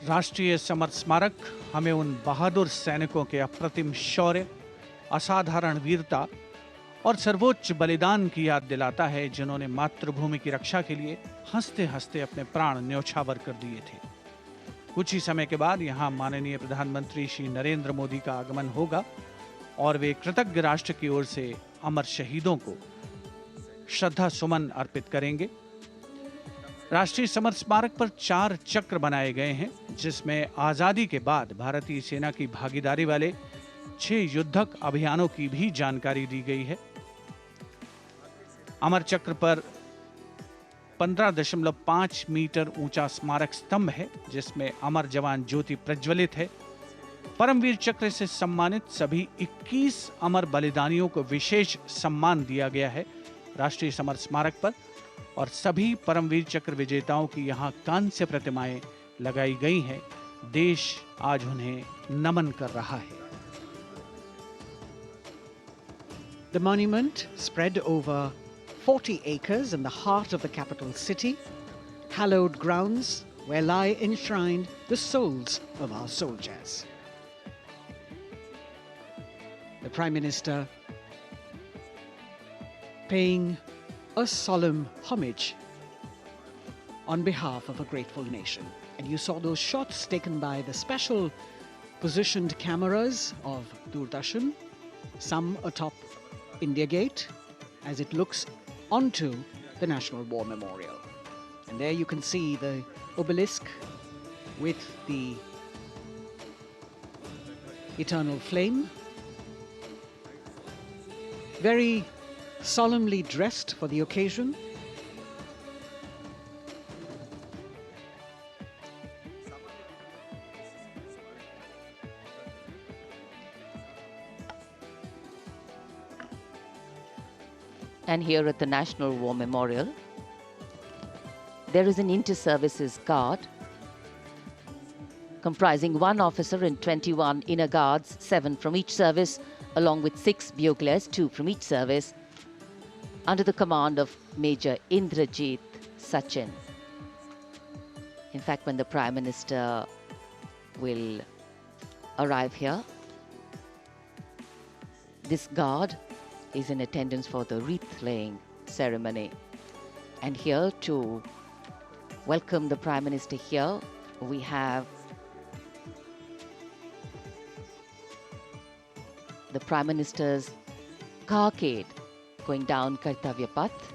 राष्ट्रीय समर स्मारक हमें उन बहादुर सैनिकों के अप्रतिम शौर्य, असाधारण वीरता और सर्वोच्च बलिदान की याद दिलाता है, जिन्होंने मातृभूमि की रक्षा के लिए हंसते हंसते अपने प्राण न्यौछावर कर दिए थे। कुछ ही समय के बाद यहां माननीय प्रधानमंत्री श्री नरेंद्र मोदी का आगमन होगा और वे कृतज्ञ राष्ट्र की ओर से अमर शहीदों को श्रद्धा सुमन अर्पित करेंगे। राष्ट्रीय समर स्मारक पर 4 चक्र बनाए गए हैं, जिसमें आजादी के बाद भारतीय सेना की भागीदारी वाले 6 युद्धक अभियानों की भी जानकारी दी गई है। अमर चक्र पर 15.5 मीटर ऊंचा स्मारक स्तंभ है, जिसमें अमर जवान ज्योति प्रज्वलित है। परमवीर चक्र से सम्मानित सभी 21 अमर बलिदानियों को विशेष सम्मान दिया गया है राष्ट्रीय समर स्मारक पर, और सभी परमवीर चक्र विजेताओं की यहां कांस्य प्रतिमाएं लगाई गई हैं। देश आज उन्हें नमन कर रहा है। The monument, spread over 40 acres in the heart of the capital city, hallowed grounds where lie enshrined the souls of our soldiers. The Prime Minister paying a solemn homage on behalf of a grateful nation. And you saw those shots taken by the special positioned cameras of Doordarshan, some atop India Gate, as it looks onto the National War Memorial. And there you can see the obelisk with the eternal flame, very solemnly dressed for the occasion. And here at the National War Memorial, there is an inter-services guard comprising 1 officer and 21 inner guards, 7 from each service, along with 6 buglers, 2 from each service, under the command of Major Indrajit Sachin. In fact, when the Prime Minister will arrive here, this guard is in attendance for the wreath-laying ceremony. And here to welcome the Prime Minister here, we have the Prime Minister's carcade going down Kartavya Path.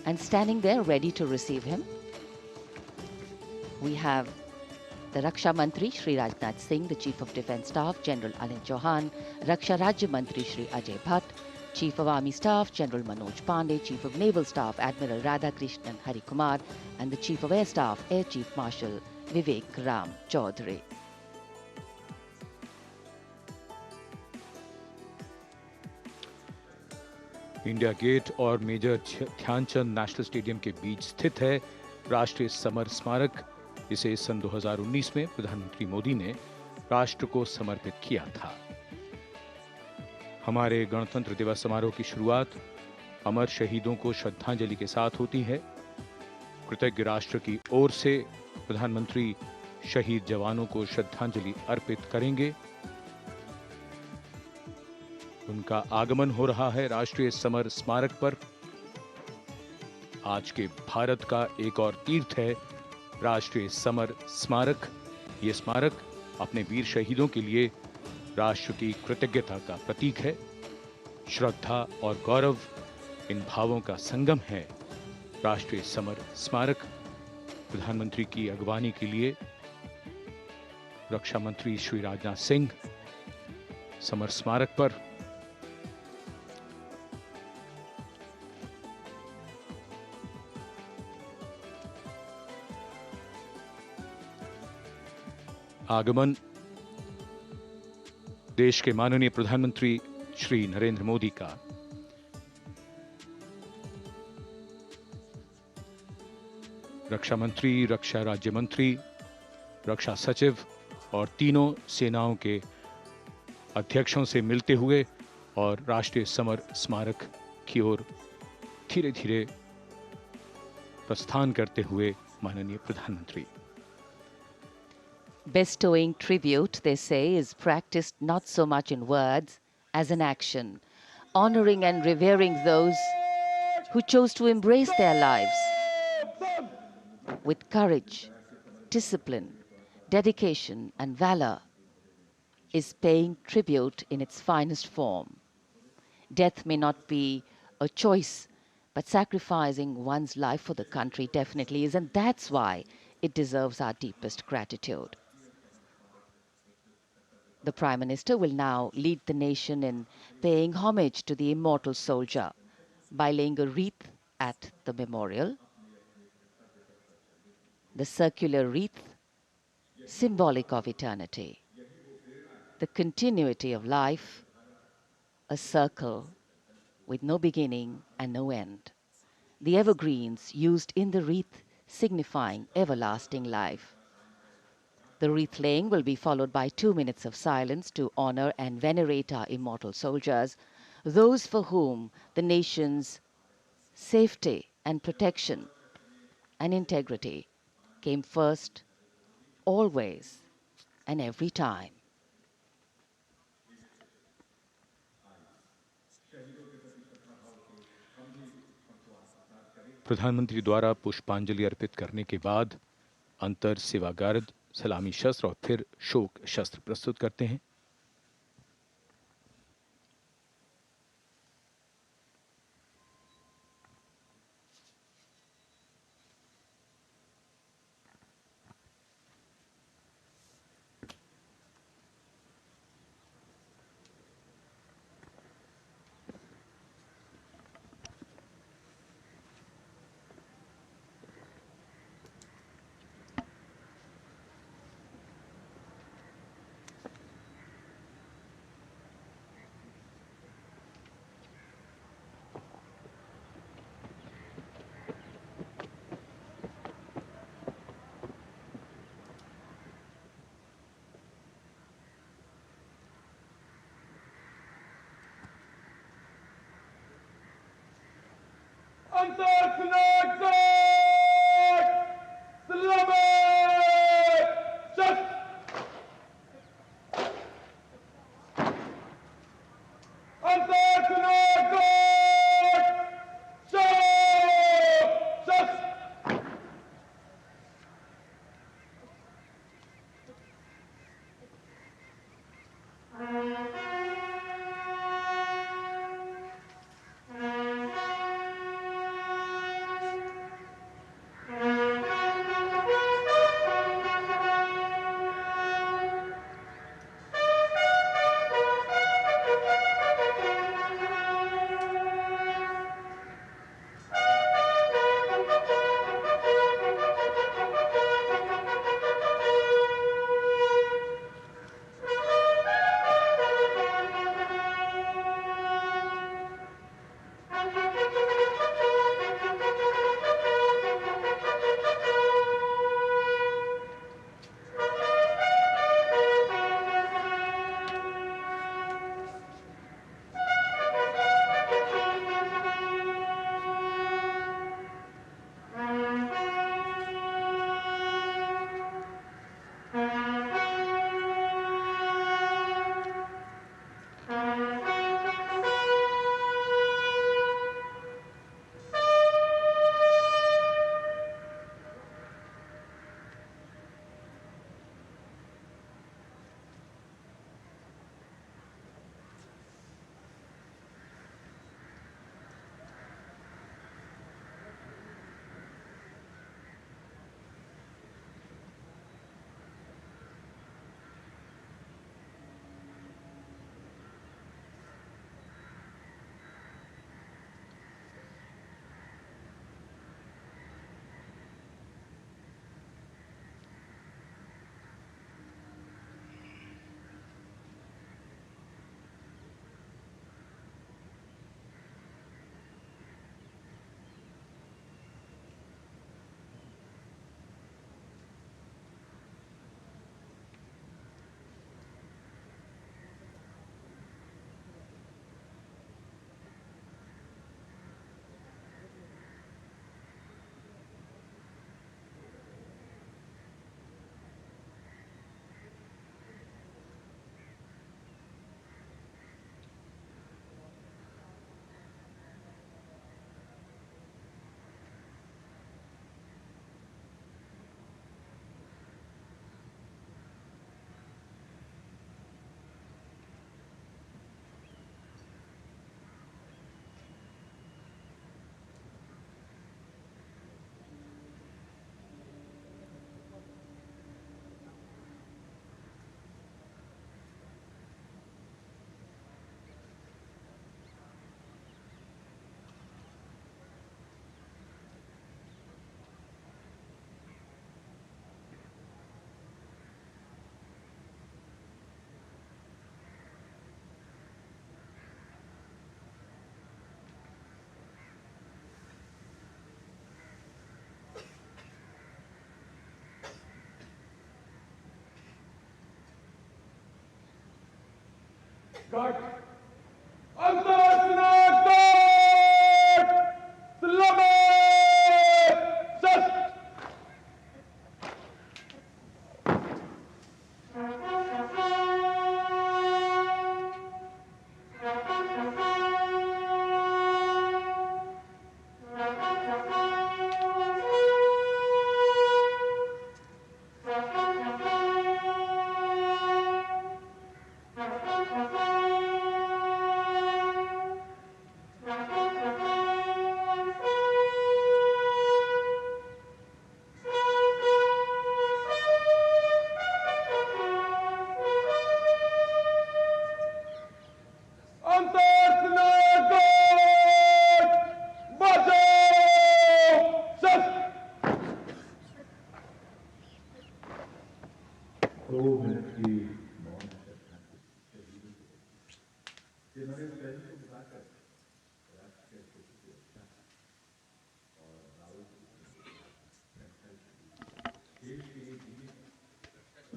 And standing there ready to receive him, we have the Raksha Mantri Shri Rajnath Singh, the Chief of Defence Staff General Anil Chauhan, Raksha Rajya Mantri Shri Ajay Bhatt, Chief of Army Staff General Manoj Pandey, Chief of Naval Staff Admiral Radhakrishnan Harikumar, and the Chief of Air Staff Air Chief Marshal Vivek Ram Chaudhary. India gate और major Dhyan Chand national stadium के बीच स्थित है राष्ट्रीय summer स्मारक। इसे सन 2019 में प्रधानमंत्री मोदी ने राष्ट्र को समर्पित किया था। हमारे गणतंत्र दिवस समारोह की शुरुआत अमर शहीदों को श्रद्धांजलि के साथ होती है। कृतज्ञ राष्ट्र की ओर से प्रधानमंत्री शहीद जवानों को श्रद्धांजलि अर्पित करेंगे। उनका आगमन हो रहा है राष्ट्रीय समर स्मारक पर। आज के भारत का एक और तीर्थ है राष्ट्रीय समर स्मारक। ये स्मारक अपने वीर शहीदों के लिए राष्ट्र की कृतज्ञता का प्रतीक है। श्रद्धा और गौरव, इन भावों का संगम है राष्ट्रीय समर स्मारक। प्रधानमंत्री की अगवानी के लिए रक्षा मंत्री श्री राजनाथ सिंह समर स्मारक पर आगमन। देश के माननीय प्रधानमंत्री श्री नरेंद्र मोदी का रक्षा मंत्री, रक्षा राज्य मंत्री, रक्षा सचिव और तीनों सेनाओं के अध्यक्षों से मिलते हुए और राष्ट्रीय समर स्मारक की ओर धीरे धीरे प्रस्थान करते हुए माननीय प्रधानमंत्री। Bestowing tribute, they say, is practiced not so much in words as in action, honoring and revering those who chose to embrace their lives with courage, discipline, dedication, and valor is paying tribute in its finest form. Death may not be a choice, but sacrificing one's life for the country definitely is, and that's why it deserves our deepest gratitude. The Prime Minister will now lead the nation in paying homage to the immortal soldier by laying a wreath at the memorial. The circular wreath, symbolic of eternity, the continuity of life, a circle with no beginning and no end. The evergreens used in the wreath signifying everlasting life. The wreath laying will be followed by 2 minutes of silence to honor and venerate our immortal soldiers, those for whom the nation's safety and protection and integrity came first, always and every time. प्रधानमंत्री द्वारा पुष्पांजलि अर्पित करने के बाद अंतर सेवागार्द सलामी शस्त्र और फिर शोक शस्त्र प्रस्तुत करते हैं।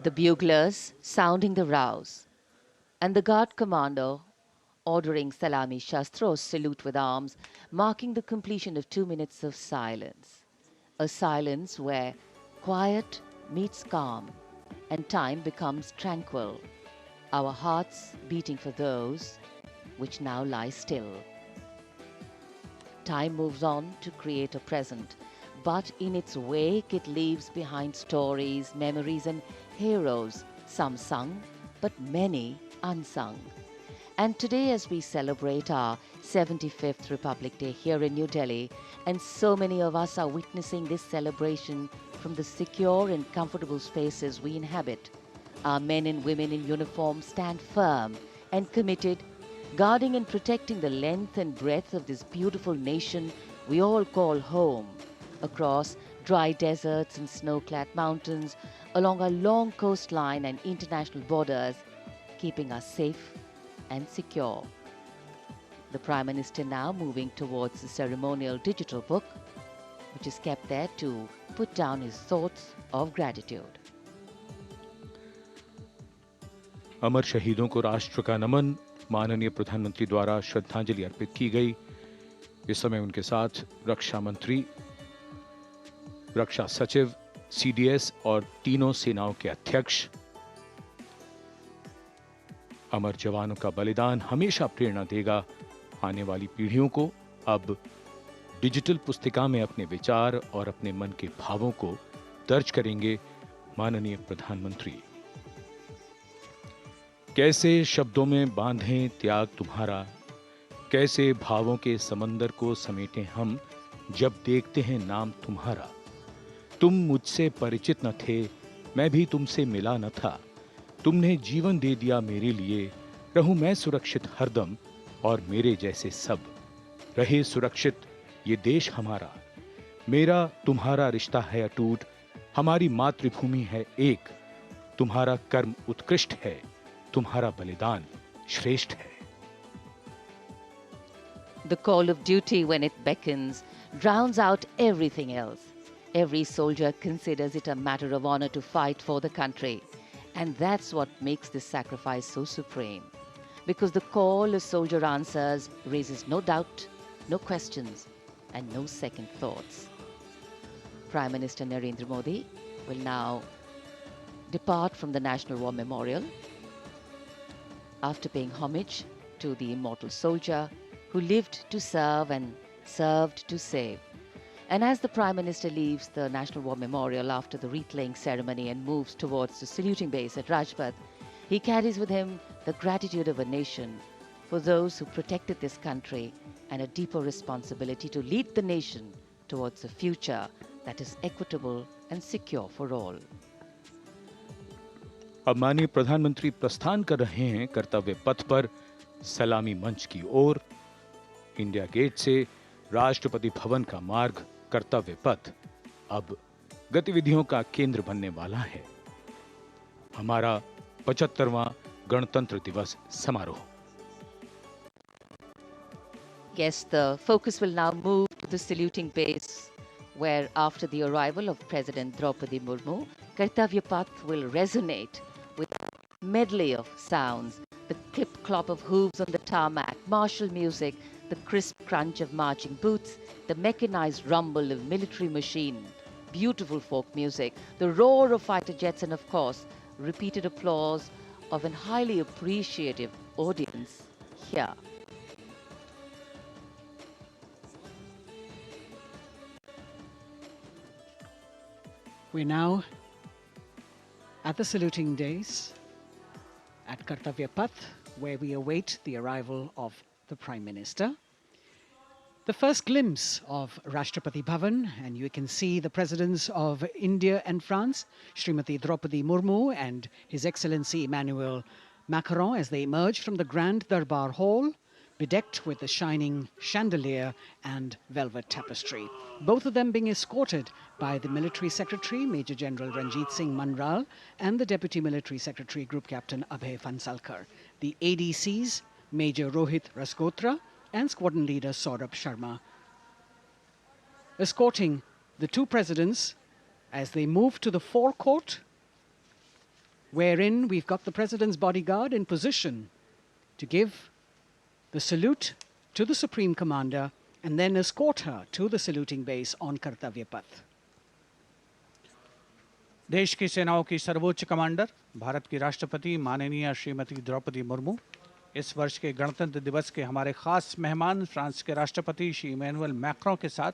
The buglers sounding the rouse, and the guard commander ordering Salami Shastros salute with arms, marking the completion of 2 minutes of silence. A silence where quiet meets calm and time becomes tranquil, our hearts beating for those which now lie still. Time moves on to create a present, but in its wake it leaves behind stories, memories and heroes, some sung, but many unsung. And today, as we celebrate our 75th Republic Day here in New Delhi, and so many of us are witnessing this celebration from the secure and comfortable spaces we inhabit, our men and women in uniform stand firm and committed, guarding and protecting the length and breadth of this beautiful nation we all call home, across dry deserts and snow-clad mountains, along our long coastline and international borders, keeping us safe and secure. The Prime Minister now moving towards the ceremonial digital book, which is kept there to put down his thoughts of gratitude. अमर शहीदों को राष्ट्र का नमन, माननीय प्रधानमंत्री द्वारा श्रद्धांजलि अर्पित की गई। इस समय उनके साथ रक्षा मंत्री, रक्षा सचिव, सीडीएस और तीनों सेनाओं के अध्यक्ष। अमर जवानों का बलिदान हमेशा प्रेरणा देगा आने वाली पीढ़ियों को। अब डिजिटल पुस्तिका में अपने विचार और अपने मन के भावों को दर्ज करेंगे माननीय प्रधानमंत्री। कैसे शब्दों में बांधें त्याग तुम्हारा, कैसे भावों के समंदर को समेटें हम जब देखते हैं नाम तुम्हारा। तुम मुझसे परिचित न थे, मैं भी तुमसे मिला न था, तुमने जीवन दे दिया मेरे लिए, रहूं मैं सुरक्षित हरदम और मेरे जैसे सब रहे सुरक्षित ये देश हमारा। मेरा तुम्हारा रिश्ता है अटूट, हमारी मातृभूमि है एक, तुम्हारा कर्म उत्कृष्ट है, तुम्हारा बलिदान श्रेष्ठ है। The call of duty, when it beckons, drowns out everything else. Every soldier considers it a matter of honor to fight for the country. And that's what makes this sacrifice so supreme. Because the call a soldier answers raises no doubt, no questions, and no second thoughts. Prime Minister Narendra Modi will now depart from the National War Memorial after paying homage to the immortal soldier who lived to serve and served to save. And as the Prime Minister leaves the National War Memorial after the wreath-laying ceremony and moves towards the saluting base at Rajpath, he carries with him the gratitude of a nation for those who protected this country and a deeper responsibility to lead the nation towards a future that is equitable and secure for all. अब माननीय प्रधानमंत्री प्रस्थान कर रहे हैं कर्तव्य पथ पर सलामी मंच की ओर। इंडिया गेट से राष्ट्रपति भवन का मार्ग कर्तव्य पथ अब गतिविधियों का केंद्र बनने वाला है। हमारा 75वां गणतंत्र दिवस समारोह। Yes, the focus will now move to the saluting base, where after the arrival of President Draupadi Murmu, Kartavya Path will resonate with a medley of sounds, the clip clop of hooves on the tarmac, martial music, the crisp crunch of marching boots, the mechanized rumble of military machine, beautiful folk music, the roar of fighter jets, and of course, repeated applause of an highly appreciative audience here. We're now at the saluting days at Kartavya Path, where we await the arrival of the Prime Minister. The first glimpse of Rashtrapati Bhavan, and you can see the presidents of India and France, Srimati Draupadi Murmu and His Excellency Emmanuel Macron, as they emerge from the Grand Darbar Hall, bedecked with the shining chandelier and velvet tapestry. Both of them being escorted by the Military Secretary, Major General Ranjit Singh Manral, and the Deputy Military Secretary, Group Captain Abhay Phansalkar. The ADCs, Major Rohit Rasgotra and Squadron Leader Saurabh Sharma, escorting the two presidents as they move to the forecourt, wherein we've got the President's bodyguard in position to give the salute to the Supreme Commander and then escort her to the saluting base on Kartavya Path. देश की सेनाओं की सर्वोच्च commander Bharat की राष्ट्रपति माननीय श्रीमती द्रौपदी मुर्मू इस वर्ष के गणतंत्र दिवस के हमारे खास मेहमान फ्रांस के राष्ट्रपति श्री इमैनुअल मैक्रों के साथ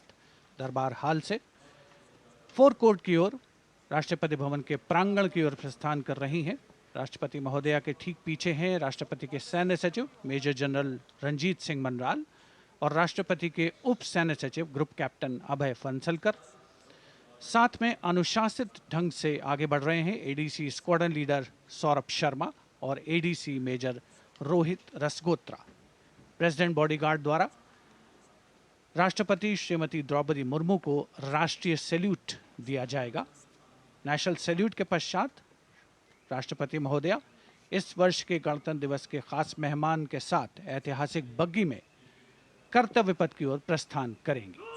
दरबार हाल से फोर कोर्ट की ओर राष्ट्रपति भवन के प्रांगण की ओर प्रस्थान कर रही हैं। राष्ट्रपति महोदया के ठीक पीछे हैं राष्ट्रपति के सैन्य सचिव मेजर जनरल रंजीत सिंह मनराल और राष्ट्रपति के उप सैन्य सचिव ग्रुप कैप्टन अभय फंसलकर। साथ में अनुशासित ढंग से आगे बढ़ रहे हैं ADC squadron leader Saurabh Sharma और ADC major Rohit Rasgotra. President bodyguard द्वारा राष्ट्रपति श्रीमती द्रौपदी मुर्मू को राष्ट्रीय सैल्यूट दिया जाएगा। नेशनल सैल्यूट के पश्चात राष्ट्रपति महोदया इस वर्ष के गणतंत्र दिवस के खास मेहमान के साथ ऐतिहासिक बग्गी में कर्तव्य पथ की ओर प्रस्थान करेंगी।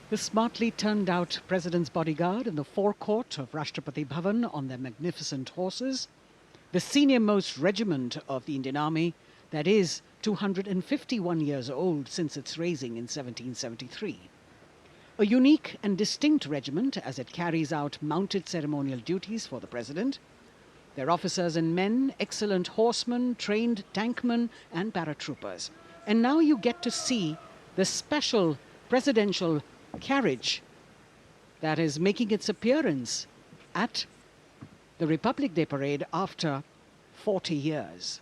The smartly turned out President's bodyguard in the forecourt of Rashtrapati Bhavan on their magnificent horses, the senior-most regiment of the Indian Army that is 251 years old since its raising in 1773. A unique and distinct regiment as it carries out mounted ceremonial duties for the President. Their officers and men, excellent horsemen, trained tankmen and paratroopers. And now you get to see the special presidential carriage that is making its appearance at the Republic Day Parade after 40 years.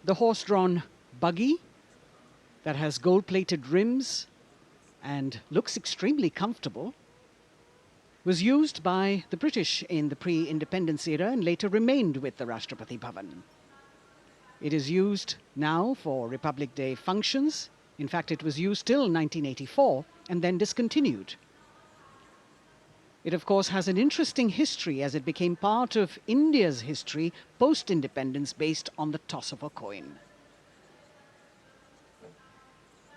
The horse-drawn buggy that has gold-plated rims and looks extremely comfortable was used by the British in the pre-independence era and later remained with the Rashtrapati Bhavan. It is used now for Republic Day functions. In fact, it was used till 1984 and then discontinued. It, of course, has an interesting history as it became part of India's history post-independence based on the toss of a coin.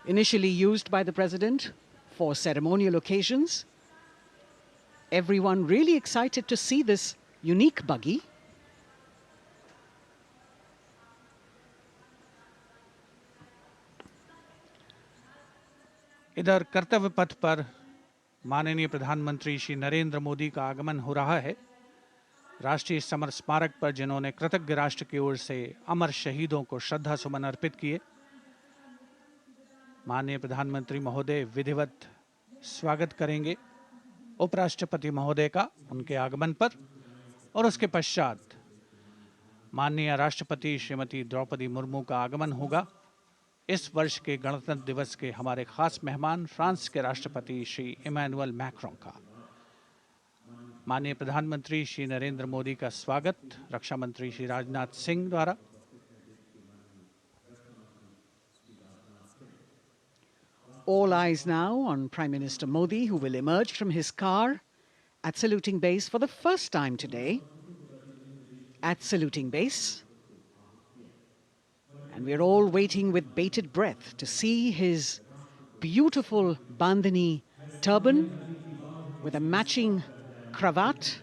Initially used by the President for ceremonial occasions, everyone really excited to see this unique buggy. इधर कर्तव्य पथ पर माननीय प्रधानमंत्री श्री नरेंद्र मोदी का आगमन हो रहा है। राष्ट्रीय समर स्मारक पर जिन्होंने कृतज्ञ राष्ट्र की ओर से अमर शहीदों को श्रद्धा सुमन अर्पित किए, माननीय प्रधानमंत्री महोदय विधिवत स्वागत करेंगे उपराष्ट्रपति महोदय का उनके आगमन पर और उसके पश्चात माननीय राष्ट्रपति श्रीमती द्रौपदी मुर्मू का आगमन होगा। इस वर्ष के गणतंत्र दिवस के हमारे खास मेहमान फ्रांस के राष्ट्रपति श्री इमैनुअल मैक्रों का। माननीय प्रधानमंत्री श्री नरेंद्र मोदी का स्वागत रक्षा मंत्री श्री राजनाथ सिंह द्वारा। All eyes now on Prime Minister Modi, who will emerge from his car at saluting base for the first time today. At saluting base. And we're all waiting with bated breath to see his beautiful bandhani turban with a matching cravat.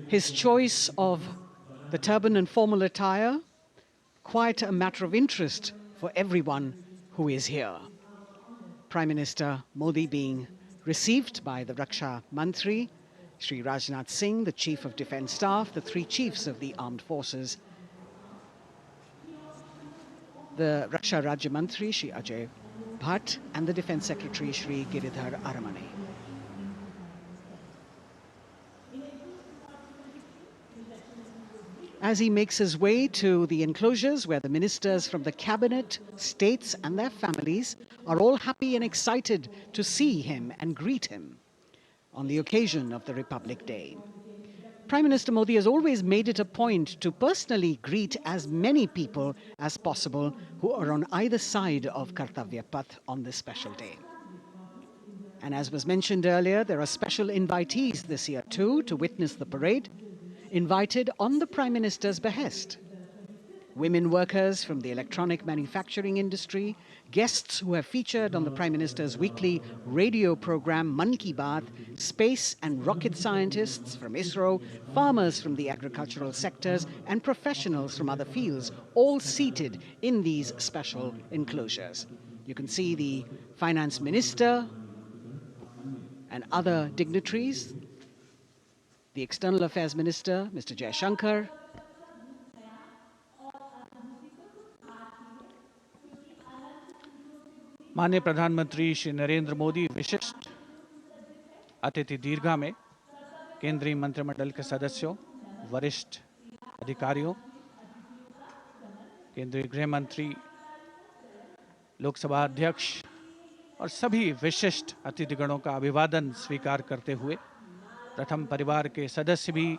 His choice of the turban and formal attire, quite a matter of interest for everyone who is here. Prime Minister Modi being received by the Raksha Mantri, Shri Rajnath Singh, the Chief of Defence Staff, the three chiefs of the armed forces, the Raksha Rajya Mantri, Shri Ajay Bhatt, and the Defence Secretary, Shri Giridhar Aramane. As he makes his way to the enclosures where the ministers from the cabinet, states and their families are all happy and excited to see him and greet him on the occasion of the Republic Day. Prime Minister Modi has always made it a point to personally greet as many people as possible who are on either side of Kartavya Path on this special day. And as was mentioned earlier, there are special invitees this year too to witness the parade, invited on the Prime Minister's behest. Women workers from the electronic manufacturing industry, guests who have featured on the Prime Minister's weekly radio program Mann Ki Baat, space and rocket scientists from ISRO, farmers from the agricultural sectors and professionals from other fields, all seated in these special enclosures. You can see the Finance Minister and other dignitaries, the External Affairs Minister, Mr. Jaishankar, माननीय प्रधानमंत्री श्री नरेंद्र मोदी विशिष्ट अतिथि दीर्घा में केंद्रीय मंत्रिमंडल के सदस्यों, वरिष्ठ अधिकारियों, केंद्रीय गृह मंत्री, लोकसभा अध्यक्ष और सभी विशिष्ट अतिथिगणों का अभिवादन स्वीकार करते हुए प्रथम परिवार के सदस्य भी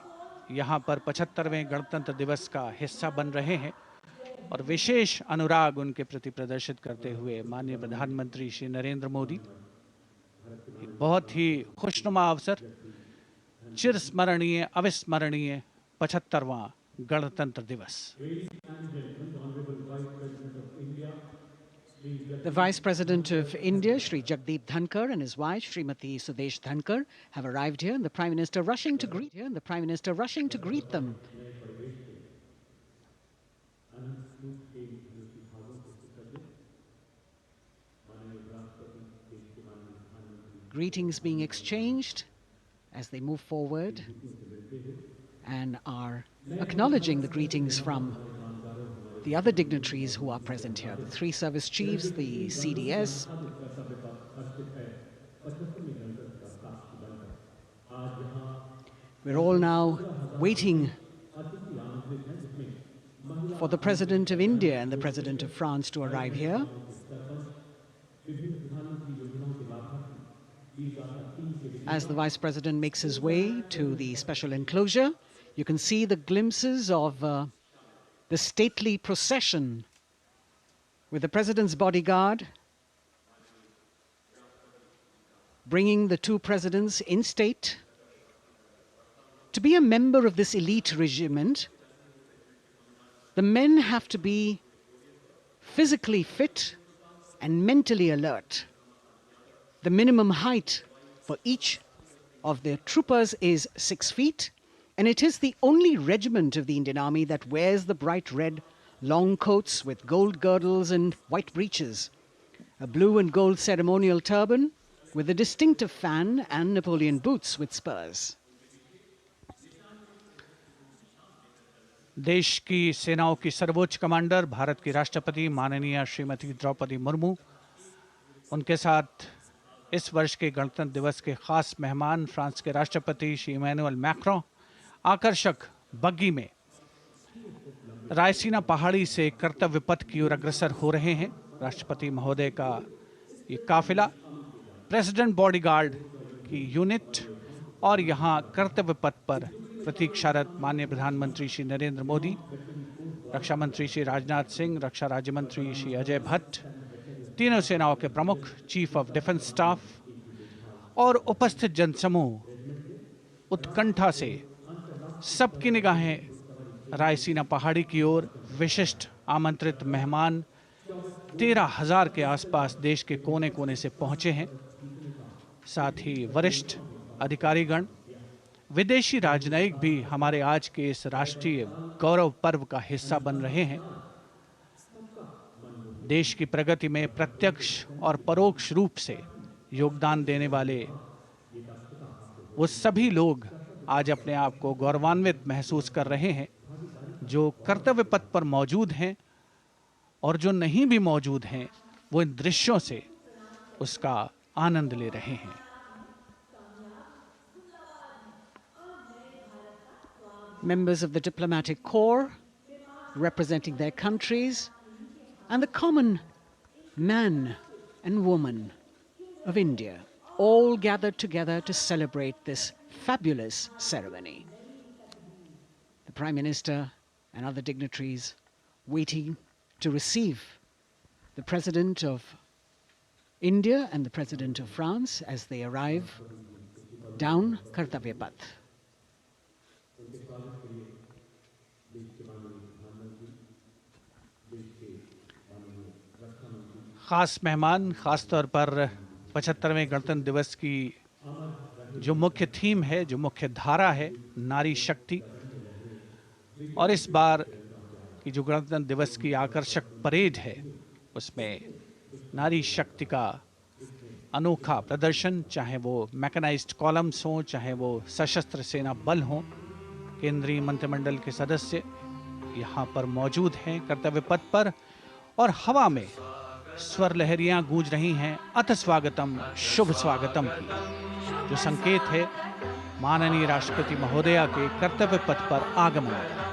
यहाँ पर 75वें गणतंत्र दिवस का हिस्सा बन रहे हैं और विशेष अनुराग उनके प्रति प्रदर्शित करते हुए माननीय प्रधानमंत्री श्री नरेंद्र मोदी बहुत ही खुशनुमा अवसर, चिरस्मरणीय अविस्मरणीय 75वां गणतंत्र दिवस। The Vice President of India, Shri Jagdeep Dhankar, and his wife, Srimati Sudesh Dhankar, have arrived here, and the Prime Minister rushing to greet them. Greetings being exchanged as they move forward and are acknowledging the greetings from the other dignitaries who are present here, the three service chiefs, the CDS. We're all now waiting for the President of India and the President of France to arrive here. As the Vice President makes his way to the special enclosure, you can see the glimpses of the stately procession with the President's bodyguard bringing the two presidents in state. To be a member of this elite regiment, the men have to be physically fit and mentally alert. The minimum height for each of the troopers is 6 feet, and it is the only regiment of the Indian Army that wears the bright red long coats with gold girdles and white breeches, a blue and gold ceremonial turban with a distinctive fan and Napoleon boots with spurs. देश की सेनाओं की सर्वोच्च commander Bharat की राष्ट्रपति माननीय श्रीमती द्रौपदी मुर्मू, उनके साथ इस वर्ष के गणतंत्र दिवस के खास मेहमान फ्रांस के राष्ट्रपति श्री इमैनुअल मैक्रों आकर्षक बग्गी में रायसीना पहाड़ी से कर्तव्य पथ की ओर अग्रसर हो रहे हैं। राष्ट्रपति महोदय का ये काफिला, प्रेसिडेंट बॉडीगार्ड की यूनिट और यहाँ कर्तव्य पथ पर प्रतीक्षारत माननीय प्रधानमंत्री श्री नरेंद्र मोदी, रक्षा मंत्री श्री राजनाथ सिंह, रक्षा राज्य मंत्री श्री अजय भट्ट, तीनों सेनाओं के प्रमुख, चीफ ऑफ डिफेंस स्टाफ और उपस्थित जनसमूह उत्कंठा से सबकी निगाहें रायसीना पहाड़ी की ओर। विशिष्ट आमंत्रित मेहमान 13,000 के आसपास देश के कोने कोने से पहुंचे हैं। साथ ही वरिष्ठ अधिकारीगण, विदेशी राजनयिक भी हमारे आज के इस राष्ट्रीय गौरव पर्व का हिस्सा बन रहे हैं। देश की प्रगति में प्रत्यक्ष और परोक्ष रूप से योगदान देने वाले वो सभी लोग आज अपने आप को गौरवान्वित महसूस कर रहे हैं, जो कर्तव्य पथ पर मौजूद हैं और जो नहीं भी मौजूद हैं, वो इन दृश्यों से उसका आनंद ले रहे हैं। Members of the diplomatic corps representing their countries and the common man and woman of India all gathered together to celebrate this fabulous ceremony. The Prime Minister and other dignitaries waiting to receive the President of India and the President of France as they arrive down Kartavya Path. खास मेहमान, खास तौर पर 75वें गणतंत्र दिवस की जो मुख्य थीम है, जो मुख्य धारा है, नारी शक्ति, और इस बार की जो गणतंत्र दिवस की आकर्षक परेड है उसमें नारी शक्ति का अनोखा प्रदर्शन, चाहे वो मैकेनाइज्ड कॉलम्स हों, चाहे वो सशस्त्र सेना बल हों। केंद्रीय मंत्रिमंडल के सदस्य यहाँ पर मौजूद हैं कर्तव्य पथ पर, और हवा में स्वर लहरियां गूंज रही हैं अथ स्वागतम, शुभ स्वागतम की, जो संकेत है माननीय राष्ट्रपति महोदया के कर्तव्य पथ पर आगमन का।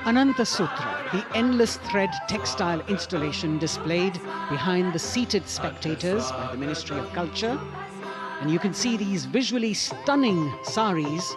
Ananta Sutra, the endless thread textile installation displayed behind the seated spectators by the Ministry of Culture. And you can see these visually stunning saris,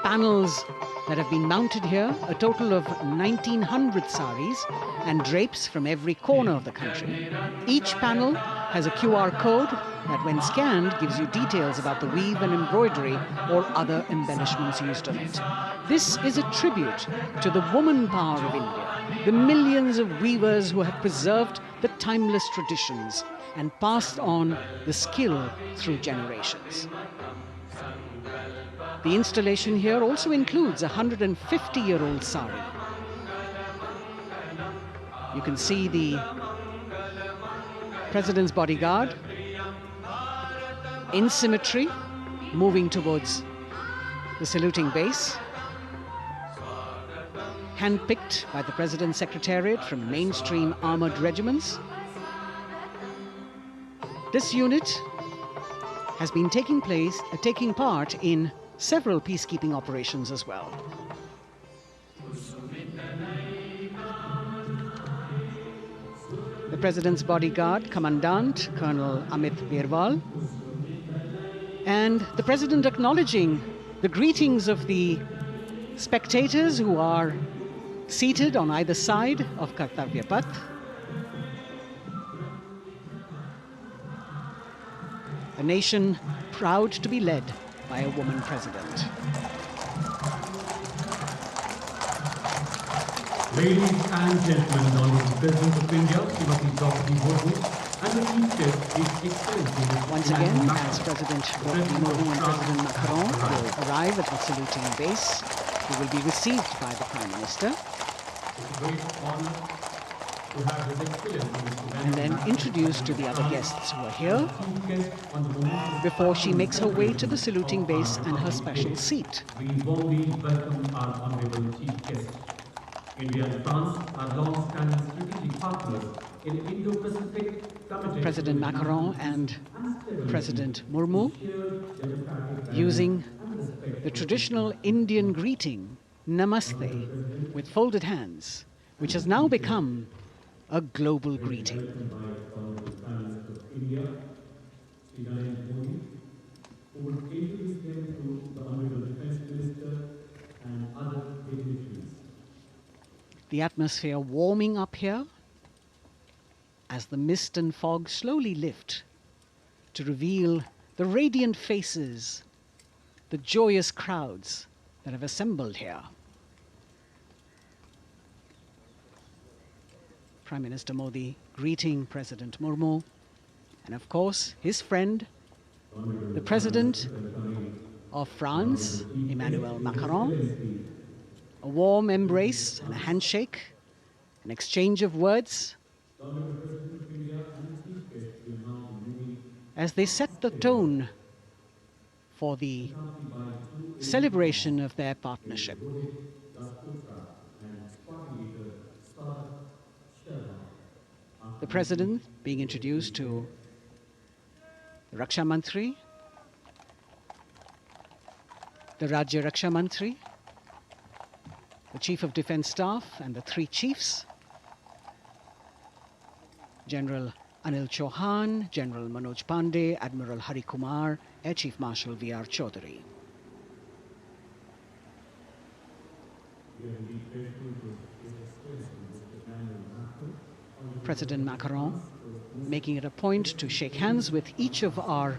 panels that have been mounted here, a total of 1,900 saris and drapes from every corner of the country. Each panel has a QR code that when scanned gives you details about the weave and embroidery or other embellishments used on it. This is a tribute to the woman power of India, the millions of weavers who have preserved the timeless traditions and passed on the skill through generations. The installation here also includes a 150-year-old sari. You can see the President's bodyguard in symmetry moving towards the saluting base, handpicked by the President's Secretariat from mainstream armored regiments. This unit has been taking part in several peacekeeping operations as well. The President's bodyguard, Commandant Colonel Amit Birwal, and the President acknowledging the greetings of the spectators who are seated on either side of Kartavya Path. A nation proud to be led by a woman president. Ladies and gentlemen, the Honourable President of India, Srimati Draupadi Murmu, and the Chief Guest, His Excellency Once again, as President Draupadi Murmu and President Macron will arrive at the saluting base, they will be received by the Prime Minister. It's a great honour to have His Excellency And then introduced to the other guests who are here Chief Guest on the moment before she makes her way to the saluting base and her special seat. we warmly welcome our Honourable Chief Guest. India and France are long-standing strategic partners in Indo-Pacific, committed President to Macron and President Murmu using the traditional Indian greeting, Namaste, with folded hands, which has now become a global greeting. India, Sri Narendra Modi, who will came to this hearing through the Honorable Defence Minister and other dignitaries. The atmosphere warming up here as the mist and fog slowly lift to reveal the radiant faces, the joyous crowds that have assembled here. Prime Minister Modi greeting President Murmu, and of course his friend, the President of France, Emmanuel Macron. A warm embrace and a handshake, an exchange of words as they set the tone for the celebration of their partnership. The President being introduced to the Raksha Mantri, the Rajya Raksha Mantri, the Chief of Defence Staff and the three chiefs, General Anil Chauhan, General Manoj Pandey, Admiral Hari Kumar, Air Chief Marshal V.R. Chaudhary. President Macron making it a point to shake hands with each of our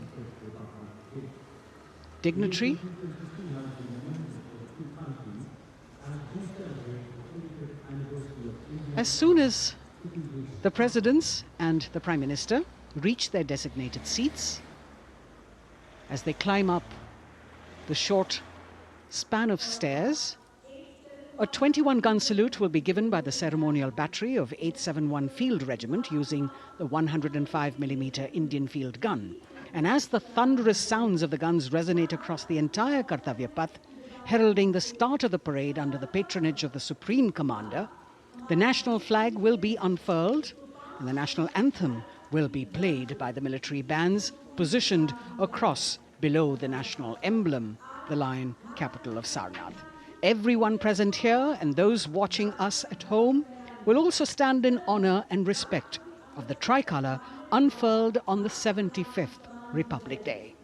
dignitary. As soon as the presidents and the Prime Minister reach their designated seats, as they climb up the short span of stairs, a 21-gun salute will be given by the ceremonial battery of 871 Field Regiment using the 105mm Indian field gun. And as the thunderous sounds of the guns resonate across the entire Kartavya Path, heralding the start of the parade under the patronage of the Supreme Commander, the national flag will be unfurled and the national anthem will be played by the military bands positioned across below the national emblem, the lion capital of Sarnath. Everyone present here and those watching us at home will also stand in honor and respect of the tricolour unfurled on the 75th Republic Day.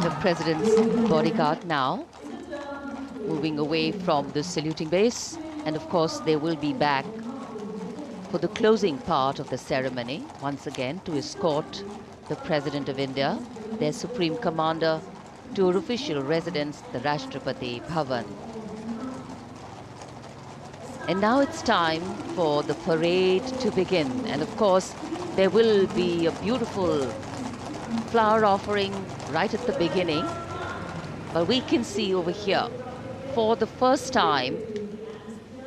The President's bodyguard now moving away from the saluting base, and of course they will be back for the closing part of the ceremony, once again to escort the President of India, their Supreme Commander, to her official residence, the Rashtrapati Bhavan. And now it's time for the parade to begin. And of course, there will be a beautiful flower offering right at the beginning. But we can see over here, for the first time,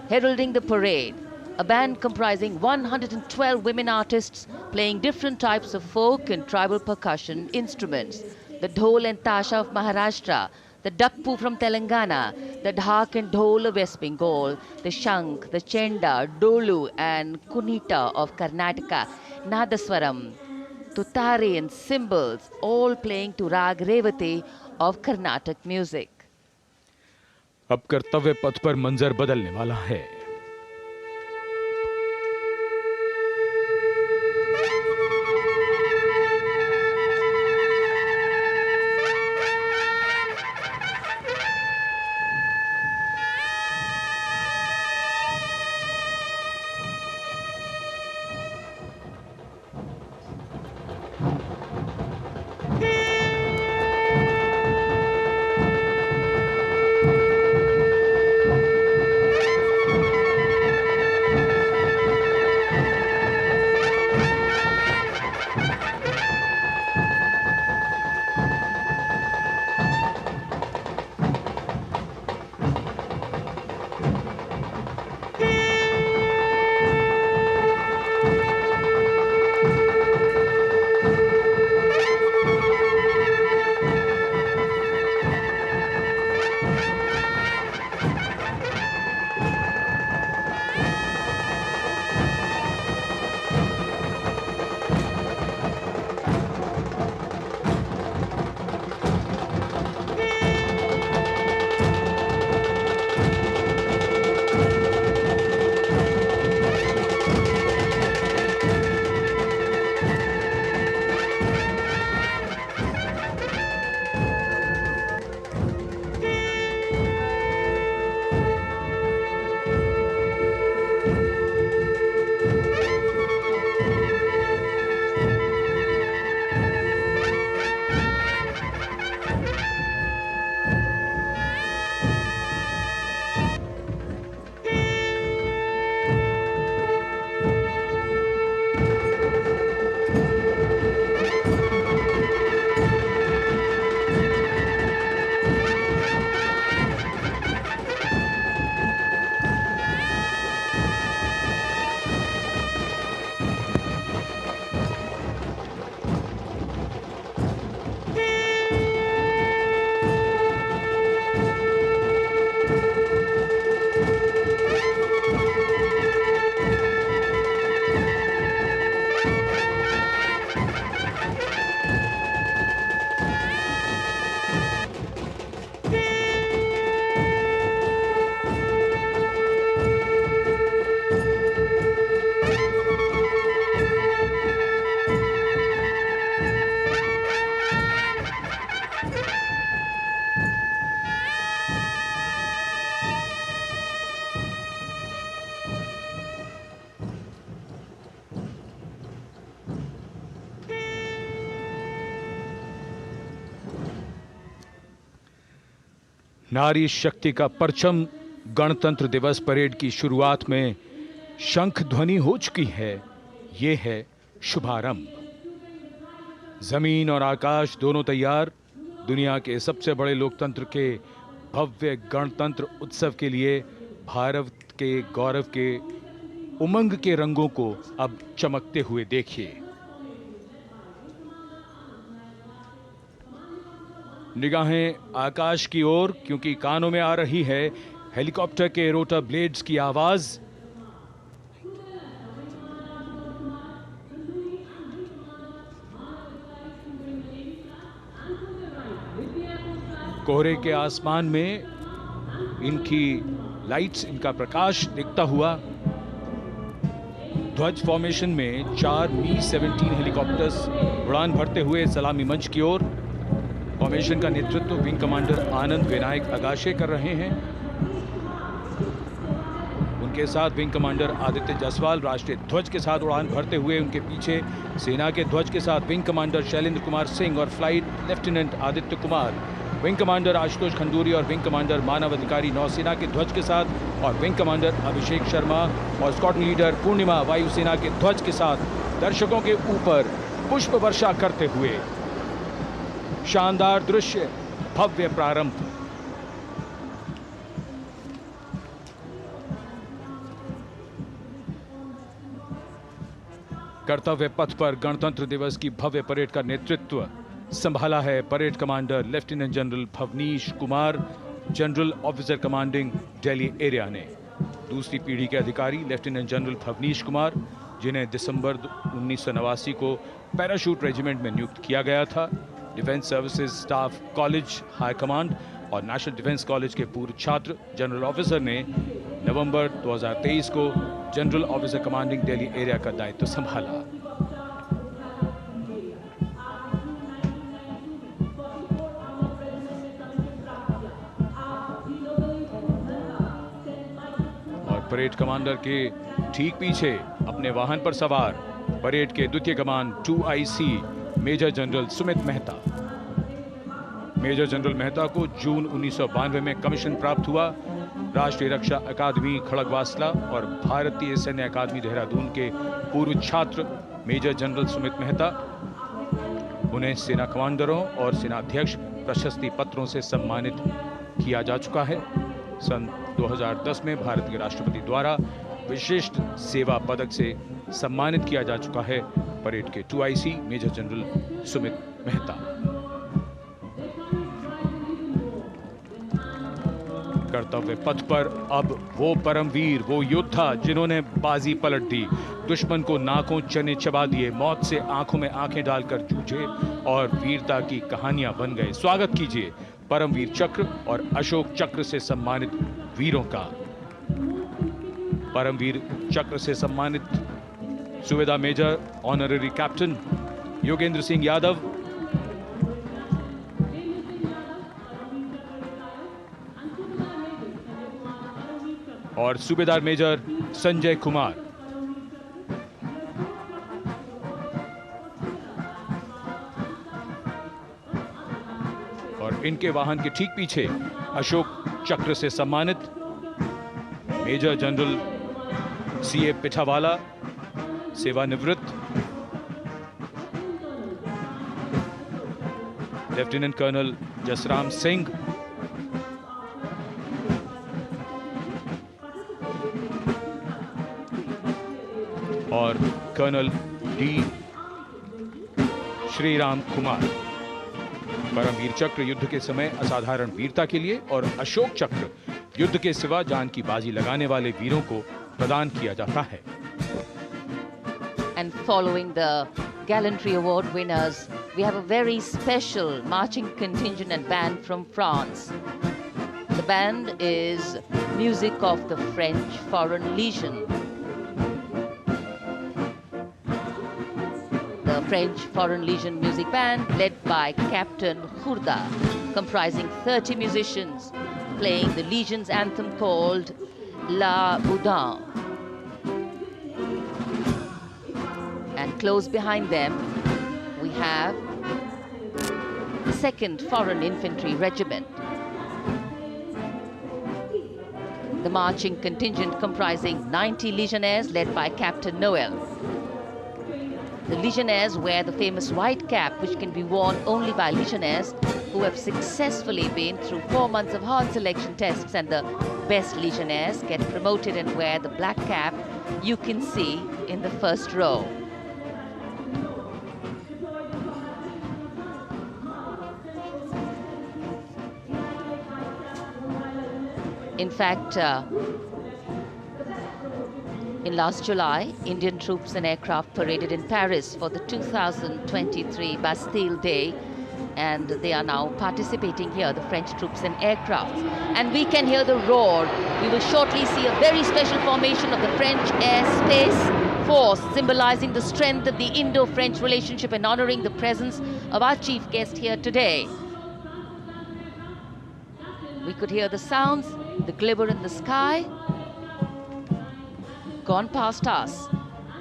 heralding the parade, a band comprising 112 women artists playing different types of folk and tribal percussion instruments. The dhol and tasha of Maharashtra, the dakpu from Telangana, the dhak and dhol of West Bengal, the shank, the chenda, dolu and kunita of Karnataka, nadaswaram, tutare and cymbals, all playing to Rag Revati of Carnatic music. अब कर्तव्य पथ पर मंजर बदलने वाला है। नारी शक्ति का परचम गणतंत्र दिवस परेड की शुरुआत में शंख ध्वनि हो चुकी है। ये है शुभारंभ। जमीन और आकाश दोनों तैयार। दुनिया के सबसे बड़े लोकतंत्र के भव्य गणतंत्र उत्सव के लिए भारत के गौरव के उमंग के रंगों को अब चमकते हुए देखिए। निगाहें आकाश की ओर, क्योंकि कानों में आ रही है हेलीकॉप्टर के रोटर ब्लेड्स की आवाज। कोहरे के आसमान में इनकी लाइट्स, इनका प्रकाश दिखता हुआ ध्वज फॉर्मेशन में 4 Mi-17 हेलीकॉप्टर्स उड़ान भरते हुए सलामी मंच की ओर। फॉर्मेशन का नेतृत्व विंग कमांडर आनंद विनायक अगाशे कर रहे हैं। उनके साथ विंग कमांडर आदित्य जायसवाल राष्ट्रीय ध्वज के साथ उड़ान भरते हुए, उनके पीछे सेना के ध्वज के साथ विंग कमांडर शैलेंद्र कुमार सिंह और flight lieutenant Aditya Kumar, wing commander Ashutosh Khanduri और विंग कमांडर मानव अधिकारी नौसेना के ध्वज के साथ और विंग कमांडर अभिषेक शर्मा और स्क्वाड्रन लीडर पूर्णिमा वायुसेना के ध्वज के साथ दर्शकों के ऊपर पुष्प वर्षा करते हुए। शानदार दृश्य, भव्य प्रारंभ। कर्तव्य पथ पर गणतंत्र दिवस की भव्य परेड का नेतृत्व संभाला है parade commander lieutenant general Bhavnish Kumar, general officer commanding Delhi area ने। दूसरी पीढ़ी के अधिकारी लेफ्टिनेंट जनरल भवनीश कुमार, जिन्हें दिसंबर 1989 को पैराशूट रेजिमेंट में नियुक्त किया गया था, defence services staff college high command और नेशनल डिफेंस कॉलेज के पूर्व छात्र जनरल ऑफिसर ने नवंबर 2023 को general officer commanding Delhi area का दायित्व संभाला। और परेड कमांडर के ठीक पीछे अपने वाहन पर सवार परेड के द्वितीय कमान 2IC major general Sumit Mehta. Major general Mehta को जून 1992 में कमीशन प्राप्त हुआ। राष्ट्रीय रक्षा अकादमी खड़गवासला और भारतीय सैन्य अकादमी देहरादून के पूर्व छात्र मेजर जनरल सुमित मेहता। उन्हें सेना कमांडरों और सेनाध्यक्ष प्रशस्ति पत्रों से सम्मानित किया जा चुका है। सन 2010 में भारत के राष्ट्रपति द्वारा विशिष्ट सेवा पदक से सम्मानित किया जा चुका है परेड के 2IC major general Sumit Mehta. कर्तव्य पथ पर अब वो परमवीर, वो योद्धा जिन्होंने बाजी पलट दी, दुश्मन को नाकों चने चबा दिए, मौत से आंखों में आंखें डालकर जूझे और वीरता की कहानियां बन गए। स्वागत कीजिए परमवीर चक्र और अशोक चक्र से सम्मानित वीरों का। परमवीर चक्र से सम्मानित Subedar major honorary captain Yogendra Singh Yadav, और सूबेदार मेजर संजय कुमार। और इनके वाहन के ठीक पीछे अशोक चक्र से सम्मानित मेजर जनरल CA पिठावाला, सेवानिवृत्त, लेफ्टिनेंट कर्नल जसराम सिंह, और कर्नल D श्रीराम कुमार। परमवीर चक्र युद्ध के समय असाधारण वीरता के लिए और अशोक चक्र युद्ध के सिवा जान की बाजी लगाने वाले वीरों को प्रदान किया जाता है। And following the Gallantry Award winners, we have a very special marching contingent and band from France. The band is music of the French Foreign Legion. The French Foreign Legion music band led by Captain Khourda, comprising 30 musicians, playing the Legion's anthem called La Boudin. And close behind them, we have the 2nd Foreign Infantry Regiment. The marching contingent comprising 90 Legionnaires led by Captain Noel. The Legionnaires wear the famous white cap, which can be worn only by Legionnaires who have successfully been through 4 months of hard selection tests, and the best Legionnaires get promoted and wear the black cap you can see in the first row. In fact, in last July, Indian troops and aircraft paraded in Paris for the 2023 Bastille Day, and they are now participating here, the French troops and aircraft. And we can hear the roar. We will shortly see a very special formation of the French Air Space Force, symbolizing the strength of the Indo-French relationship and honoring the presence of our chief guest here today. We could hear the sounds, the glimmer in the sky. gone past us.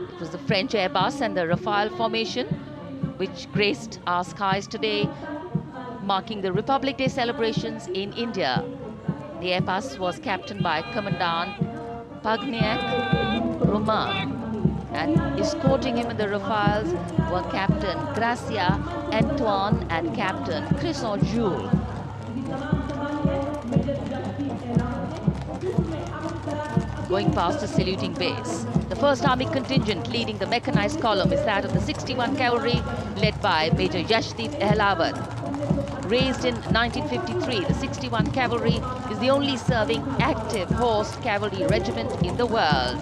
It was the French Airbus and the Rafale formation which graced our skies today, marking the Republic Day celebrations in India. The Airbus was captained by Commandant Pagniak Roman, and escorting him in the Rafales were Captain Gracia Antoine and Captain Crisson Jules. Going past the saluting base, the 1st Army contingent leading the mechanized column is that of the 61 Cavalry, led by Major Yashdeep Ehlawat. Raised in 1953, the 61 Cavalry is the only serving active horse cavalry regiment in the world.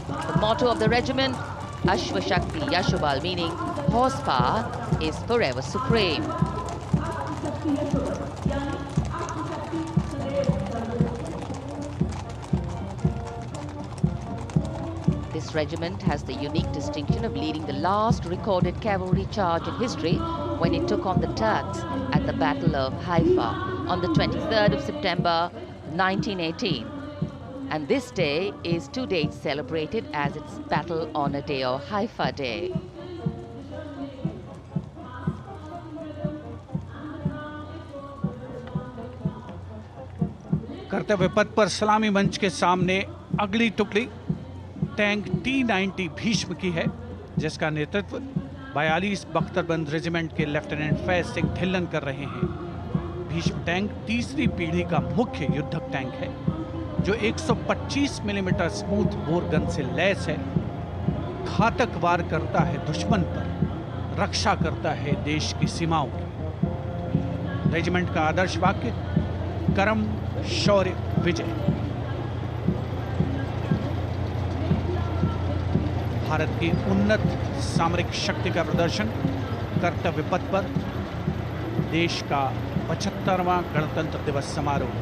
The motto of the regiment, Ashwa Shakti Yashobal, meaning horsepower is forever supreme. This regiment has the unique distinction of leading the last recorded cavalry charge in history when it took on the Turks at the Battle of Haifa on the 23rd of September 1918. And this day is to date celebrated as its Battle Honor Day or Haifa Day. कर्तव्य पथ पर सलामी मंच के सामने अगली टुकड़ी tank T-90 Bhishma की है, जिसका नेतृत्व 42 बख्तरबंद रेजिमेंट के लेफ्टिनेंट फैज सिंह ढिल्लन कर रहे हैं। भीष्म टैंक तीसरी पीढ़ी का मुख्य युद्धक टैंक है, जो 125 मिलीमीटर स्मूथ बोर गन से लैस है। घातक वार करता है दुश्मन पर, रक्षा करता है देश की सीमाओं की। रेजिमेंट का आदर्श वाक्य कर्म शौर्य विजय। भारत की उन्नत सामरिक शक्ति का प्रदर्शन कर्तव्य पथ पर देश का 75वां गणतंत्र दिवस समारोह।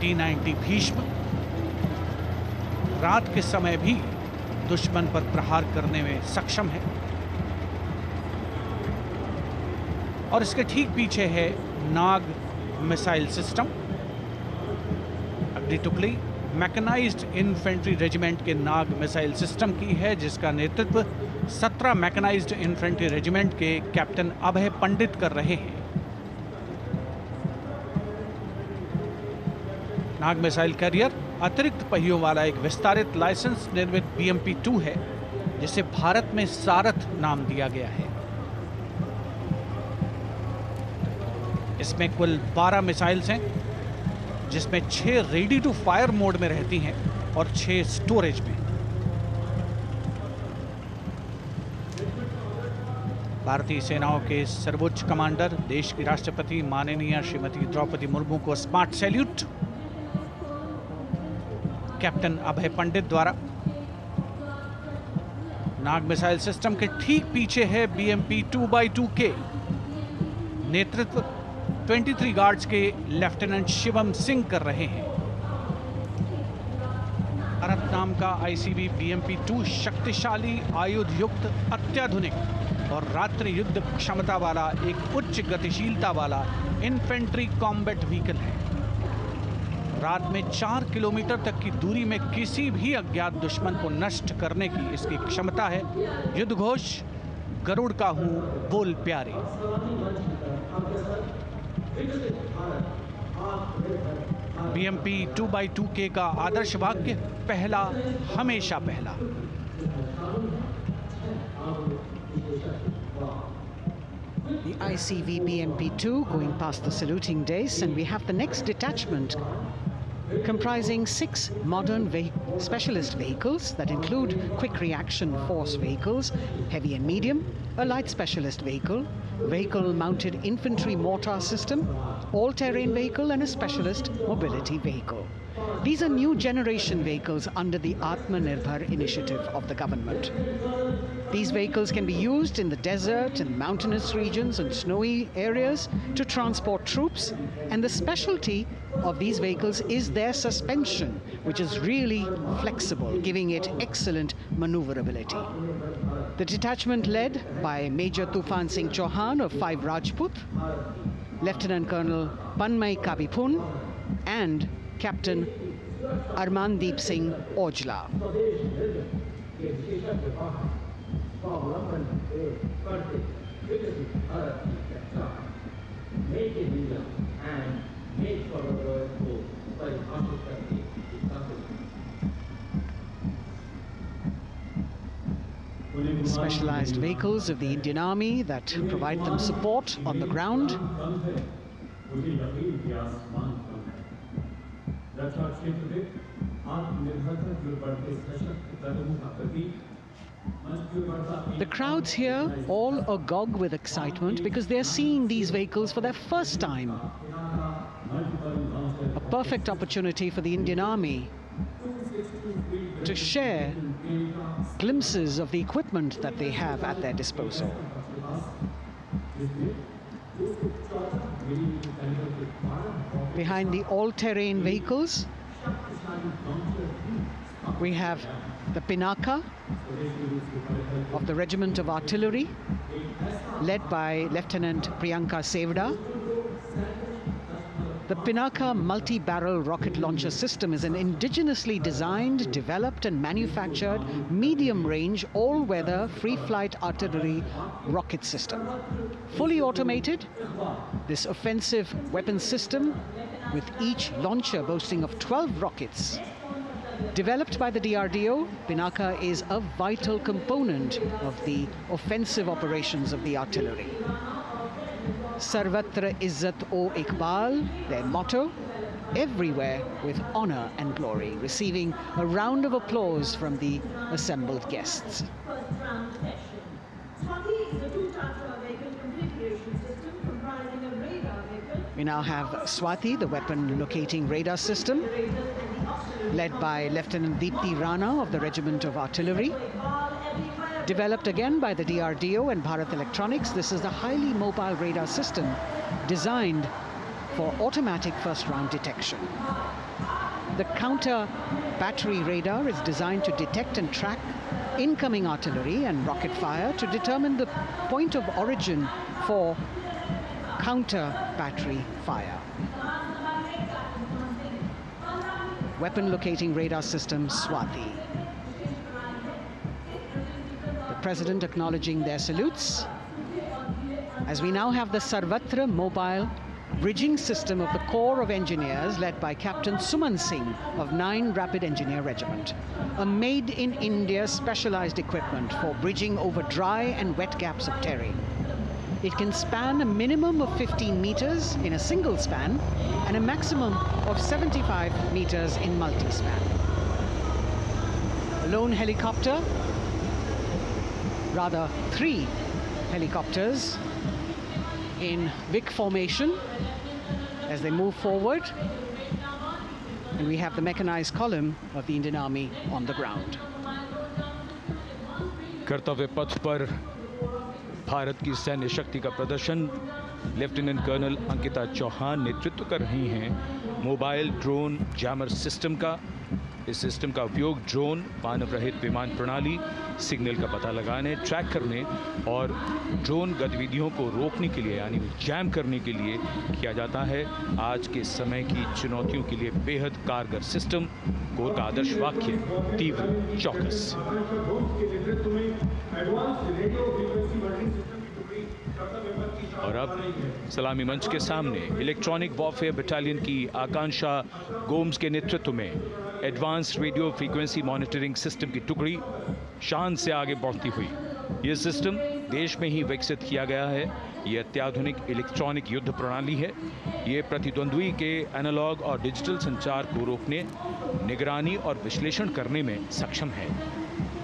T-90 भीष्म रात के समय भी दुश्मन पर प्रहार करने में सक्षम है। और इसके ठीक पीछे है नाग मिसाइल सिस्टम। अगली टुकड़ी मैकेनाइज्ड इन्फेंट्री रेजिमेंट के नाग मिसाइल सिस्टम की है, जिसका नेतृत्व 17 मैकेनाइज्ड इन्फेंट्री रेजिमेंट के कैप्टन अभय पंडित कर रहे हैं। नाग मिसाइल कैरियर अतिरिक्त पहियों वाला एक विस्तारित लाइसेंस निर्मित BMP-2 है, जिसे भारत में सारथ नाम दिया गया है। इसमें कुल 12 मिसाइल्स हैं, जिसमें 6 रेडी टू फायर मोड में रहती हैं और 6 स्टोरेज में। भारतीय सेनाओं के सर्वोच्च कमांडर देश की राष्ट्रपति माननीय श्रीमती द्रौपदी मुर्मू को स्मार्ट सैल्यूट कैप्टन अभय पंडित द्वारा। नाग मिसाइल सिस्टम के ठीक पीछे है BMP-2x2K। नेतृत्व 23 गार्ड्स के लेफ्टिनेंट शिवम सिंह कर रहे हैं। भारत नाम का ICV BMP-2 शक्तिशाली आयुध युक्त अत्याधुनिक और रात्रि युद्ध क्षमता वाला एक उच्च गतिशीलता वाला इन्फेंट्री कॉम्बैट व्हीकल है। रात में 4 किलोमीटर तक की दूरी में किसी भी अज्ञात दुश्मन को नष्ट करने की इसकी क्षमता है। युद्ध घोष गरुड़ का हूं बोल प्यारे। BMP-2x2K का आदर्श वाक्य पहला हमेशा पहला। The ICV BMP-2 going past the saluting dais, and we have the next detachment comprising 6 modern specialist vehicles that include quick reaction force vehicles, heavy and medium, a light specialist vehicle, vehicle mounted infantry mortar system, all-terrain vehicle and a specialist mobility vehicle. These are new generation vehicles under the Atmanirbhar initiative of the government. These vehicles can be used in the desert and mountainous regions and snowy areas to transport troops, and the specialty of these vehicles is their suspension, which is really flexible, giving it excellent maneuverability. The detachment led by Major Tufan Singh Chauhan of 5 Rajput, Lieutenant Colonel Panmay Kabipun, and Captain Armandeep Singh Ojla. Specialized vehicles of the Indian Army that provide them support on the ground. The crowds here all agog with excitement because they're seeing these vehicles for their first time. A perfect opportunity for the Indian Army to share glimpses of the equipment that they have at their disposal. Behind the all-terrain vehicles, we have the Pinaka of the Regiment of Artillery, led by Lieutenant Priyanka Sevda. The Pinaka multi-barrel rocket launcher system is an indigenously designed, developed and manufactured medium-range, all-weather, free-flight artillery rocket system. Fully automated, this offensive weapon system, with each launcher boasting of 12 rockets, developed by the DRDO, Pinaka is a vital component of the offensive operations of the artillery. Sarvatra Izzat-o Iqbal, their motto, everywhere with honor and glory, receiving a round of applause from the assembled guests. We now have Swati, the weapon locating radar system, led by Lieutenant Deepti Rana of the Regiment of Artillery. Developed again by the DRDO and Bharat Electronics, this is a highly mobile radar system designed for automatic first-round detection. The counter battery radar is designed to detect and track incoming artillery and rocket fire to determine the point of origin for counter battery fire. Weapon locating radar system Swati. President acknowledging their salutes, as we now have the Sarvatra mobile bridging system of the Corps of Engineers, led by Captain Suman Singh of 9 Rapid Engineer Regiment, a made-in-India specialized equipment for bridging over dry and wet gaps of terrain. It can span a minimum of 15 meters in a single span and a maximum of 75 meters in multi-span. A lone helicopter, rather 3 helicopters in Vic formation as they move forward, and we have the mechanized column of the Indian Army on the ground. कर्तव्य पथ पर भारत की सैन्य शक्ति का प्रदर्शन lieutenant colonel Ankita Chauhan नेतृत्व कर रही हैं मोबाइल ड्रोन जैमर सिस्टम का। इस सिस्टम का उपयोग ड्रोन, मानव रहित विमान प्रणाली, सिग्नल का पता लगाने, ट्रैक करने और ड्रोन गतिविधियों को रोकने के लिए यानी जैम करने के लिए किया जाता है। आज के समय की चुनौतियों के लिए बेहद कारगर सिस्टम। कोर का आदर्श वाक्य तीव्र चौकस। और अब सलामी मंच के सामने इलेक्ट्रॉनिक वॉरफेयर बटालियन की आकांक्षा गोम्स के नेतृत्व में advanced radio frequency monitoring system की टुकड़ी शान से आगे बढ़ती हुई। यह सिस्टम देश में ही विकसित किया गया है। यह अत्याधुनिक इलेक्ट्रॉनिक युद्ध प्रणाली है। ये प्रतिद्वंद्वी के एनालॉग और डिजिटल संचार को रोकने, निगरानी और विश्लेषण करने में सक्षम है।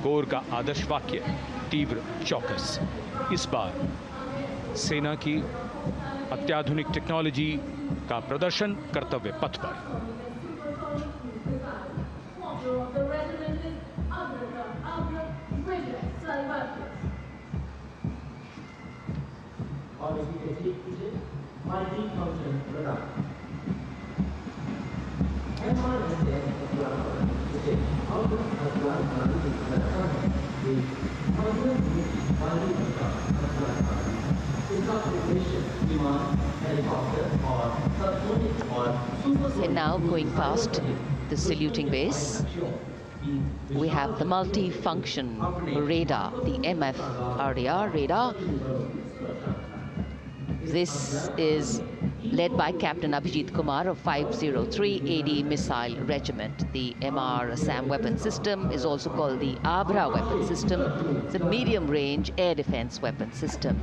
कोर का आदर्श वाक्य तीव्र चौकस। इस बार सेना की अत्याधुनिक टेक्नोलॉजी का प्रदर्शन कर्तव्य पथ पर। And now going past the saluting base, we have the multi-function radar, the MF-RDR radar. This is led by Captain Abhijit Kumar of 503 AD Missile Regiment. The MR-SAM weapon system is also called the Abra weapon system. It's a medium-range air defense weapon system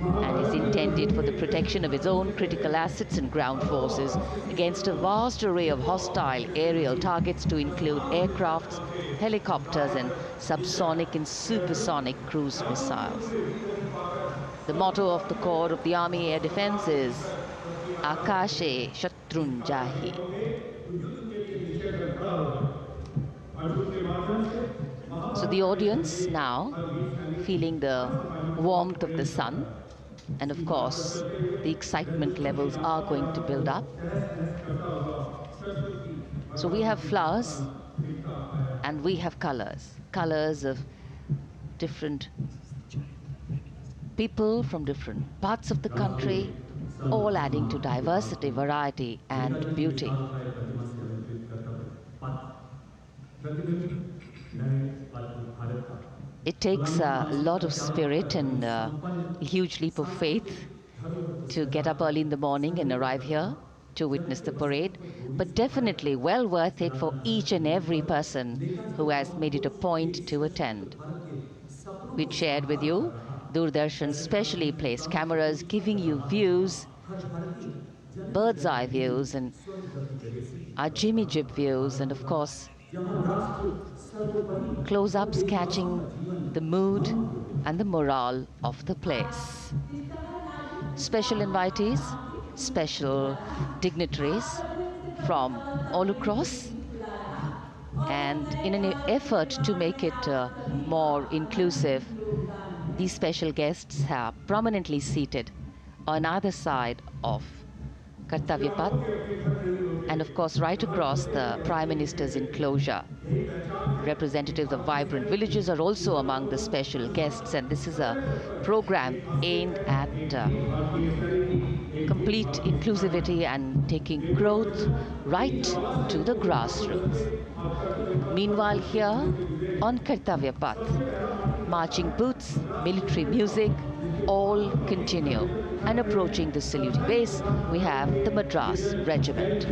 and is intended for the protection of its own critical assets and ground forces against a vast array of hostile aerial targets to include aircrafts, helicopters, and subsonic and supersonic cruise missiles. The motto of the Corps of the Army Air Defense is Akashe Shatrunjahi. So the audience now feeling the warmth of the sun, and of course the excitement levels are going to build up. So we have flowers and we have colors of different people from different parts of the country, all adding to diversity, variety, and beauty. It takes a lot of spirit and a huge leap of faith to get up early in the morning and arrive here to witness the parade, but definitely well worth it for each and every person who has made it a point to attend. We shared with you Doordarshan's specially placed cameras giving you views, bird's eye views, and our Jimmy Jib views, and of course close-ups catching the mood and the morale of the place. Special invitees, special dignitaries from all across, and in an effort to make it more inclusive, these special guests are prominently seated on either side of Kartavya Path, and of course right across the Prime Minister's enclosure. Representatives of vibrant villages are also among the special guests, and this is a program aimed at complete inclusivity and taking growth right to the grassroots. Meanwhile, here on Kartavya Path, marching boots, military music, all continue. And approaching the saluting base, we have the Madras Regiment.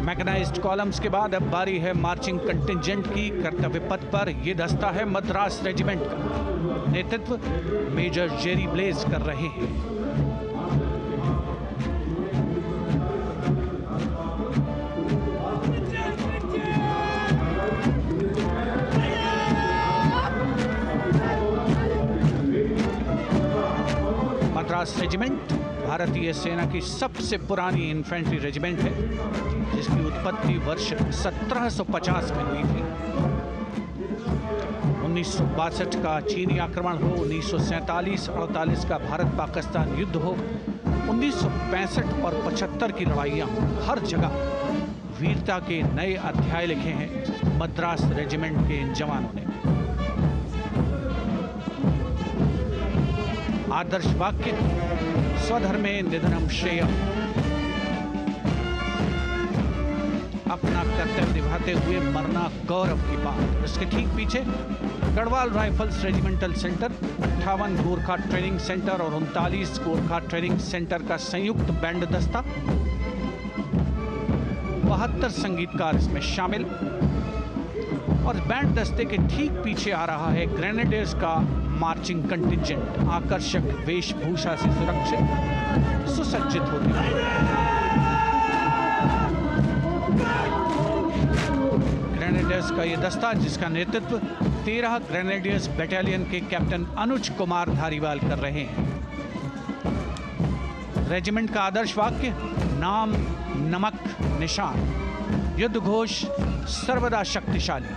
Mechanised columns के बाद अब बारी है marching contingent की। कर्तव्य पथ पर ये दस्ता है मद्रास रेजिमेंट का। नेतृत्व मेजर जेरी ब्लेज कर रहे हैं। मद्रास रेजिमेंट भारतीय सेना की सबसे पुरानी इन्फेंट्री रेजिमेंट है, जिसकी उत्पत्ति वर्ष 1750 में हुई थी। 1962 का चीनी आक्रमण हो, 1947-48 का भारत पाकिस्तान युद्ध हो, 1965 और 75 की लड़ाइयाँ हो, हर जगह वीरता के नए अध्याय लिखे हैं मद्रास रेजिमेंट के इन जवानों ने। आदर्श वाक्य स्वधर्मे निधनम श्रेय, अपना कर्तव्य निभाते हुए मरना गौरव की बात। इसके ठीक पीछे Garhwal rifles regimental centre, 58 Gorkha training centre और 39 गोरखा ट्रेनिंग सेंटर का संयुक्त बैंड दस्ता, 72 संगीतकार इसमें शामिल। और बैंड दस्ते के ठीक पीछे आ रहा है ग्रेनेडियर्स का मार्चिंग कंटिंजेंट, आकर्षक वेशभूषा से सुरक्षित सुसज्जित होते हैं। ग्रेनेडियर्स का ये दस्ता, जिसका नेतृत्व 13 ग्रेनेडियर्स बटालियन के कैप्टन अनुज कुमार धारीवाल कर रहे हैं। रेजिमेंट का आदर्श वाक्य नाम नमक निशान, युद्ध घोष सर्वदा शक्तिशाली।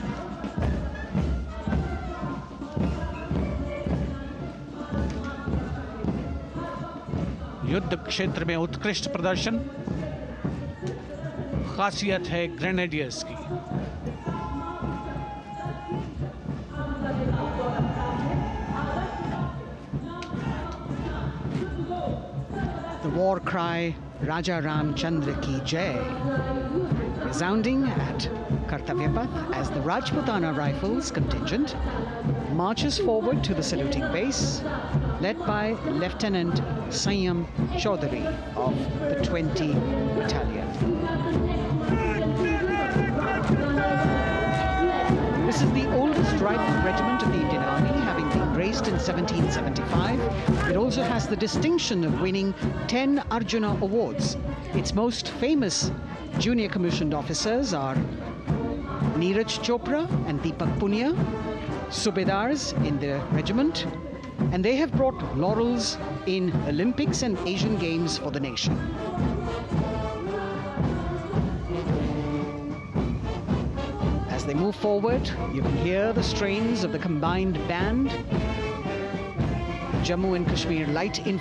युद्ध क्षेत्र में उत्कृष्ट प्रदर्शन खासियत है ग्रेनेडियर्स की। war cry Raja Ramchandra Ki Jai, resounding at Kartavya Path as the Rajputana Rifles contingent marches forward to the saluting base, led by Lieutenant Sanyam Chaudhary of the 20 Battalion. This is the oldest rifle regiment of the Indian Army, having been raised in 1775. It also has the distinction of winning 10 Arjuna Awards. Its most famous junior commissioned officers are Neeraj Chopra and Deepak Punia, Subedars in the regiment, and they have brought laurels in Olympics and Asian Games for the nation. As they move forward, you can hear the strains of the combined band, Jammu and Kashmir Light Infantry.